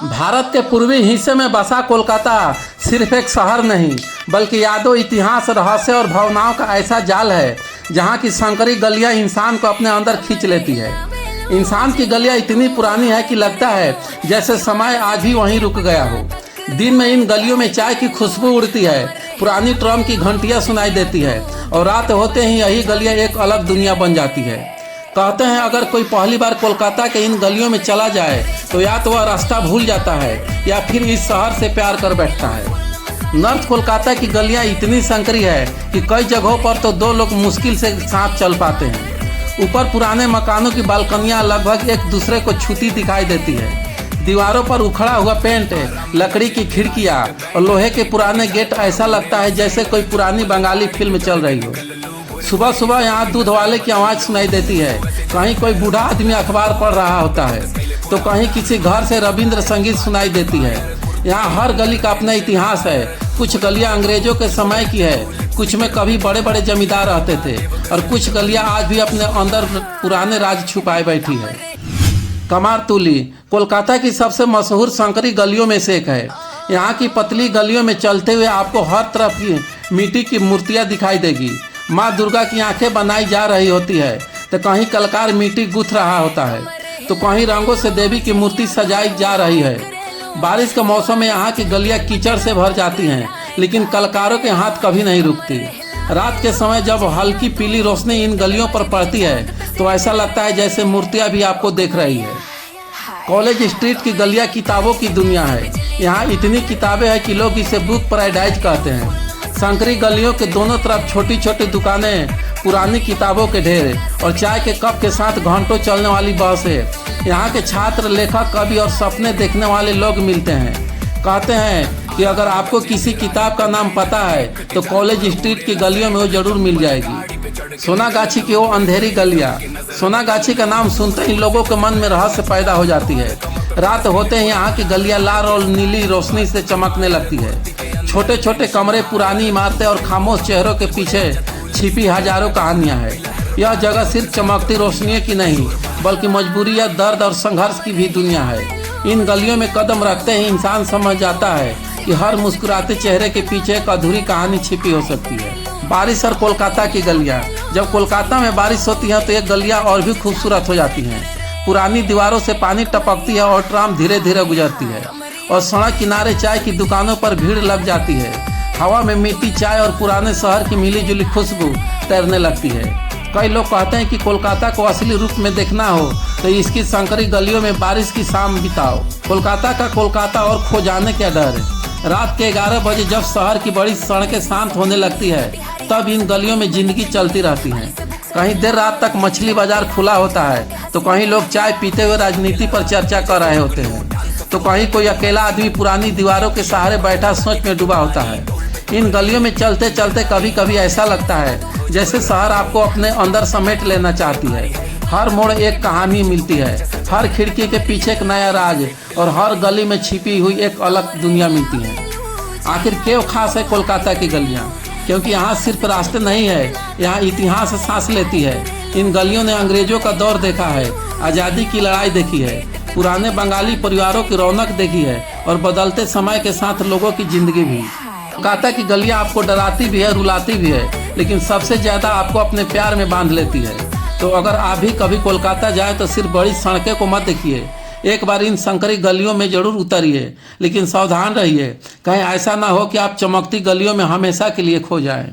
भारत के पूर्वी हिस्से में बसा कोलकाता सिर्फ एक शहर नहीं बल्कि यादों, इतिहास, रहस्य और भावनाओं का ऐसा जाल है जहाँ की संकरी गलियाँ इंसान को अपने अंदर खींच लेती है। इंसान की गलियाँ इतनी पुरानी है कि लगता है जैसे समय आज ही वहीं रुक गया हो। दिन में इन गलियों में चाय की खुशबू उड़ती है, पुरानी ट्रम की घंटियाँ सुनाई देती है और रात होते ही यही गलियाँ एक अलग दुनिया बन जाती है। कहते हैं अगर कोई पहली बार कोलकाता के इन गलियों में चला जाए तो या तो वह रास्ता भूल जाता है या फिर इस शहर से प्यार कर बैठता है। नॉर्थ कोलकाता की गलियां इतनी संकरी है कि कई जगहों पर तो दो लोग मुश्किल से साथ चल पाते हैं। ऊपर पुराने मकानों की बालकनियां लगभग एक दूसरे को छूती दिखाई देती है। दीवारों पर उखड़ा हुआ पेंट, लकड़ी की खिड़कियां और लोहे के पुराने गेट ऐसा लगता है जैसे कोई पुरानी बंगाली फिल्म चल रही हो। सुबह सुबह यहाँ दूध वाले की आवाज़ सुनाई देती है, कहीं कोई बूढ़ा आदमी अखबार पढ़ रहा होता है तो कहीं किसी घर से रविंद्र संगीत सुनाई देती है। यहाँ हर गली का अपना इतिहास है। कुछ गलियाँ अंग्रेजों के समय की है, कुछ में कभी बड़े बड़े जमींदार रहते थे और कुछ गलियाँ आज भी अपने अंदर पुराने राज छुपाए बैठी है। कमारतुली कोलकाता की सबसे मशहूर संकरी गलियों में से एक है। यहाँ की पतली गलियों में चलते हुए आपको हर तरफ की मिट्टी की मूर्तियाँ दिखाई देगी। माँ दुर्गा की आंखें बनाई जा रही होती है तो कहीं कलाकार मिट्टी गूंथ रहा होता है तो कहीं रंगों से देवी की मूर्ति सजाई जा रही है। बारिश के मौसम में यहाँ की गलियाँ कीचड़ से भर जाती हैं लेकिन कलाकारों के हाथ कभी नहीं रुकती। रात के समय जब हल्की पीली रोशनी इन गलियों पर पड़ती है तो ऐसा लगता है जैसे मूर्तियाँ भी आपको देख रही है। कॉलेज स्ट्रीट की गलियाँ किताबों की दुनिया है। यहाँ इतनी किताबें हैं कि लोग इसे बुक पैराडाइज कहते हैं। संकरी गलियों के दोनों तरफ छोटी छोटी दुकानें, पुरानी किताबों के ढेर और चाय के कप के साथ घंटों चलने वाली बसें। यहाँ के छात्र, लेखक, कवि और सपने देखने वाले लोग मिलते हैं। कहते हैं कि अगर आपको किसी किताब का नाम पता है तो कॉलेज स्ट्रीट की गलियों में वो जरूर मिल जाएगी। सोनागाछी की वो अंधेरी गलियाँ। सोनागाछी का नाम सुनते ही लोगों के मन में रहस्य पैदा हो जाती है। रात होते ही यहाँ की गलियाँ लाल और नीली रोशनी से चमकने लगती है। छोटे छोटे कमरे, पुरानी इमारतें और खामोश चेहरों के पीछे छिपी हजारों कहानियां हैं। यह जगह सिर्फ चमकती रोशनी की नहीं बल्कि मजबूरी या दर्द और संघर्ष की भी दुनिया है। इन गलियों में कदम रखते ही इंसान समझ जाता है कि हर मुस्कुराते चेहरे के पीछे एक अधूरी कहानी छिपी हो सकती है। बारिश और कोलकाता की गलियाँ। जब कोलकाता में बारिश होती है तो ये गलियाँ और भी खूबसूरत हो जाती हैं। पुरानी दीवारों से पानी टपकती है और ट्राम धीरे धीरे गुजरती है और सड़क किनारे चाय की दुकानों पर भीड़ लग जाती है। हवा में मिट्टी, चाय और पुराने शहर की मिली जुली खुशबू तैरने लगती है। कई लोग कहते हैं कि कोलकाता को असली रूप में देखना हो तो इसकी संकरी गलियों में बारिश की शाम बिताओ। कोलकाता का कोलकाता और खो जाने का डर। रात के 11 बजे जब शहर की बड़ी सड़कें शांत होने लगती है तब इन गलियों में जिंदगी चलती रहती है। कहीं देर रात तक मछली बाजार खुला होता है तो कहीं लोग चाय पीते हुए राजनीति पर चर्चा कर रहे होते हैं तो कहीं कोई अकेला आदमी पुरानी दीवारों के सहारे बैठा सोच में डूबा होता है। इन गलियों में चलते चलते कभी कभी ऐसा लगता है जैसे शहर आपको अपने अंदर समेट लेना चाहती है। हर मोड़ एक कहानी मिलती है, हर खिड़की के पीछे एक नया राज और हर गली में छिपी हुई एक अलग दुनिया मिलती है। आखिर क्यों खास है कोलकाता की गलियाँ? क्योंकि यहाँ सिर्फ रास्ते नहीं है, यहाँ इतिहास सांस लेती है। इन गलियों ने अंग्रेजों का दौर देखा है, आज़ादी की लड़ाई देखी है, पुराने बंगाली परिवारों की रौनक देखी है और बदलते समय के साथ लोगों की जिंदगी भी। कोलकाता की गलियाँ आपको डराती भी है, रुलाती भी है, लेकिन सबसे ज़्यादा आपको अपने प्यार में बांध लेती है। तो अगर आप भी कभी कोलकाता जाए तो सिर्फ बड़ी सड़कें को मत देखिए, एक बार इन संकरी गलियों में जरूर उतरिए, लेकिन सावधान रहिए, कहीं ऐसा ना हो कि आप चमकती गलियों में हमेशा के लिए खो जाएं।